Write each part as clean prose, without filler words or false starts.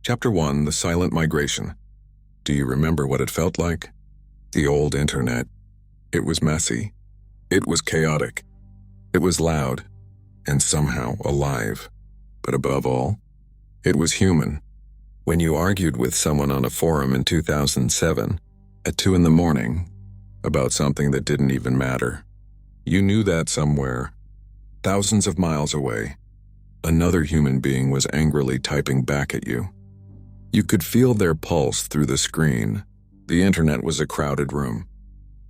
Chapter 1: The Silent Migration. Do you remember what it felt like? The old internet. It was messy. It was chaotic. It was loud, and somehow alive. But above all, it was human. When you argued with someone on a forum in 2007, at 2 in the morning, about something that didn't even matter, you knew that somewhere, thousands of miles away, another human being was angrily typing back at you. You could feel their pulse through the screen. The internet was a crowded room,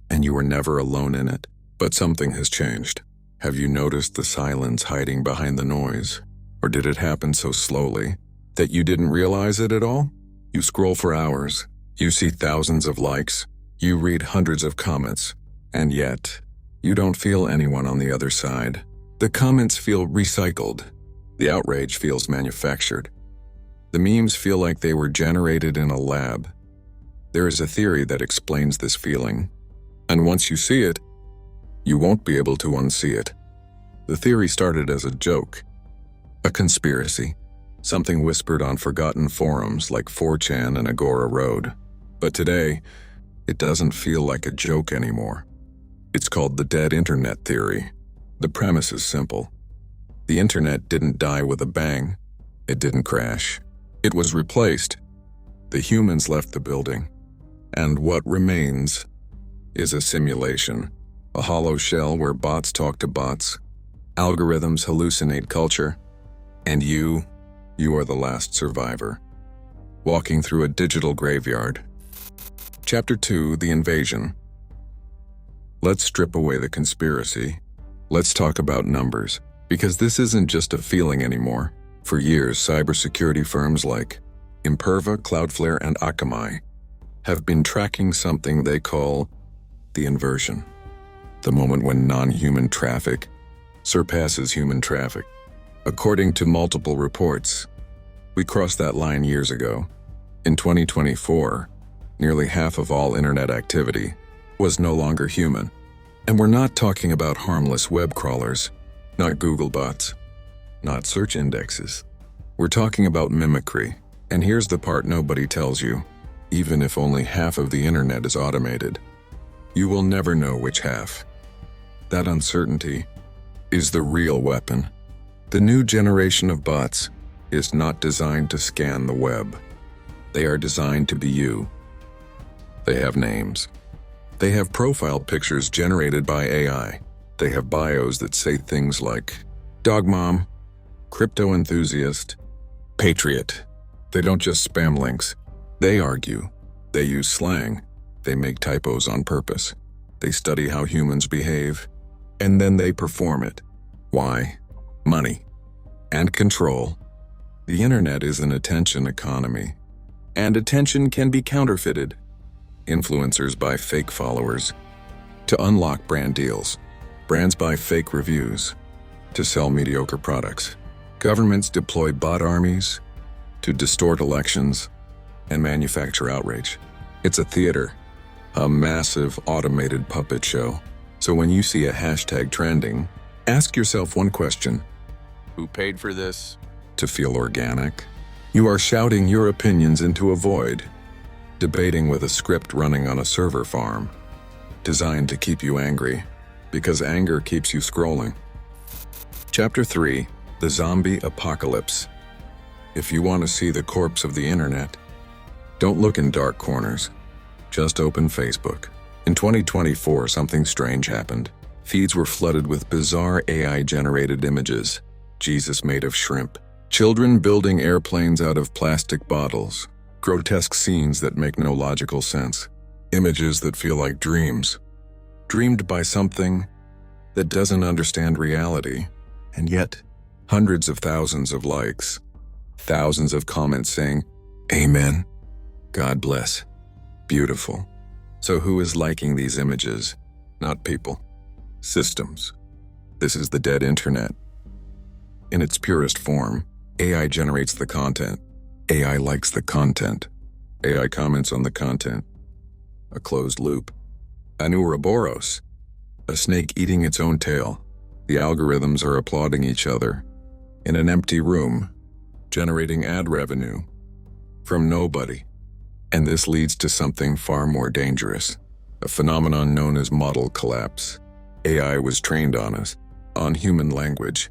and you were never alone in it. But something has changed. Have you noticed the silence hiding behind the noise? Or did it happen so slowly that you didn't realize it at all? You scroll for hours, you see thousands of likes, you read hundreds of comments, and yet, you don't feel anyone on the other side. The comments feel recycled. The outrage feels manufactured. The memes feel like they were generated in a lab. There is a theory that explains this feeling, and once you see it, you won't be able to unsee it. The theory started as a joke, a conspiracy, something whispered on forgotten forums like 4chan and Agora Road. But today, it doesn't feel like a joke anymore. It's called the dead internet theory. The premise is simple. The internet didn't die with a bang. It didn't crash. It was replaced. The humans left the building. And what remains is a simulation, a hollow shell where bots talk to bots, algorithms hallucinate culture, and you are the last survivor, walking through a digital graveyard. Chapter 2: The Invasion. Let's strip away the conspiracy. Let's talk about numbers, because this isn't just a feeling anymore. For years, cybersecurity firms like Imperva, Cloudflare, and Akamai have been tracking something they call the inversion, the moment when non-human traffic surpasses human traffic. According to multiple reports, we crossed that line years ago. In 2024, nearly half of all internet activity was no longer human. And we're not talking about harmless web crawlers, not Google bots, not search indexes. We're talking about mimicry. And here's the part nobody tells you. Even if only half of the internet is automated, you will never know which half. That uncertainty is the real weapon. The new generation of bots is not designed to scan the web. They are designed to be you. They have names. They have profile pictures generated by AI. They have bios that say things like dog mom, crypto enthusiast, patriot. They don't just spam links. They argue. They use slang. They make typos on purpose. They study how humans behave, and then they perform it. Why? Money and control. The internet is an attention economy, and attention can be counterfeited. Influencers buy fake followers to unlock brand deals. Brands buy fake reviews to sell mediocre products. Governments deploy bot armies to distort elections and manufacture outrage. It's a theater, a massive automated puppet show. So when you see a hashtag trending, ask yourself one question: who paid for this? To feel organic? You are shouting your opinions into a void, debating with a script running on a server farm, designed to keep you angry, because anger keeps you scrolling. Chapter 3: The Zombie Apocalypse. If you want to see the corpse of the internet, don't look in dark corners. Just open Facebook. In 2024, something strange happened. Feeds were flooded with bizarre AI-generated images. Jesus made of shrimp. Children building airplanes out of plastic bottles. Grotesque scenes that make no logical sense. Images that feel like dreams. Dreamed by something that doesn't understand reality. And yet, hundreds of thousands of likes. Thousands of comments saying, "Amen. God bless. Beautiful." So who is liking these images? Not people. Systems. This is the dead internet. In its purest form, AI generates the content. AI likes the content. AI comments on the content. A closed loop. An Ouroboros. A snake eating its own tail. The algorithms are applauding each other. In an empty room, generating ad revenue. from nobody. And this leads to something far more dangerous, a phenomenon known as model collapse. AI was trained on us, on human language,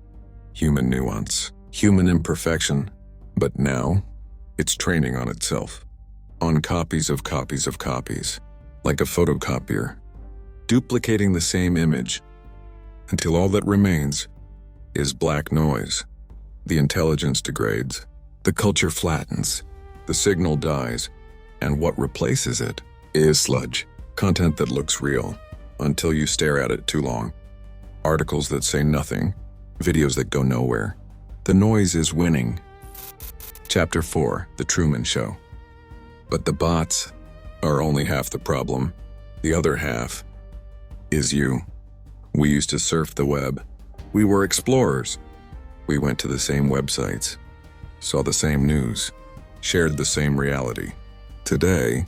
human nuance, human imperfection, but now it's training on itself, on copies of copies of copies, like a photocopier, duplicating the same image until all that remains is black noise. The intelligence degrades, the culture flattens, the signal dies, and what replaces it is sludge, content that looks real until you stare at it too long, articles that say nothing, videos that go nowhere. The noise is winning. Chapter 4, The Truman Show. But the bots are only half the problem. The other half is you. We used to surf the web. We were explorers. We went to the same websites, saw the same news, shared the same reality. Today,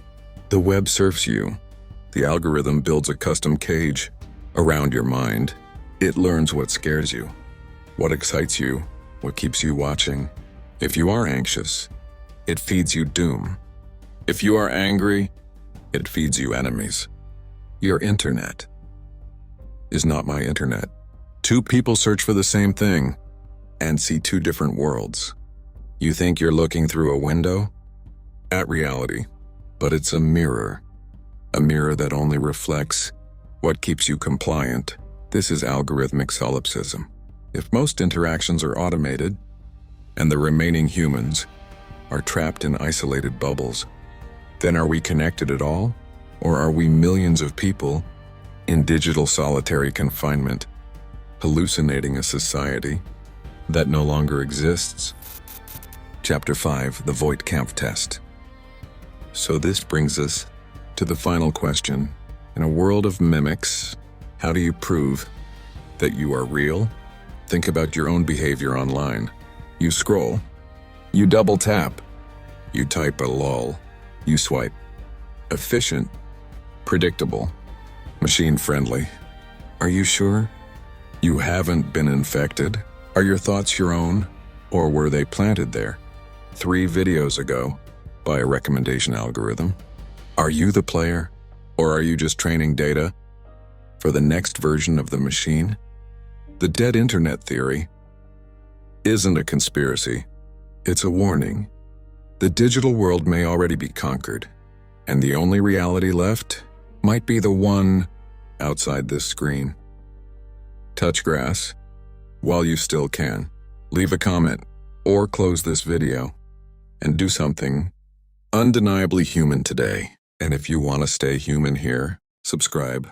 the web surfs you. The algorithm builds a custom cage around your mind. It learns what scares you, what excites you, what keeps you watching. If you are anxious, it feeds you doom. If you are angry, it feeds you enemies. Your internet is not my internet. Two people search for the same thing and see two different worlds. You think you're looking through a window at reality, but it's a mirror that only reflects what keeps you compliant. This is algorithmic solipsism. If most interactions are automated and the remaining humans are trapped in isolated bubbles, then are we connected at all? Or are we millions of people in digital solitary confinement, hallucinating a society that no longer exists? Chapter 5, The Voight-Kampff Test. So this brings us to the final question. In a world of mimics, how do you prove that you are real? Think about your own behavior online. You scroll, you double tap, you type a lol, you swipe. Efficient, predictable, machine-friendly. Are you sure you haven't been infected? Are your thoughts your own, or were they planted there 3 videos ago by a recommendation algorithm? Are you the player, or are you just training data for the next version of the machine? The dead internet theory isn't a conspiracy. It's a warning. The digital world may already be conquered, and the only reality left might be the one outside this screen. Touch grass while you still can. Leave a comment or close this video and do something undeniably human today. And if you want to stay human here, subscribe.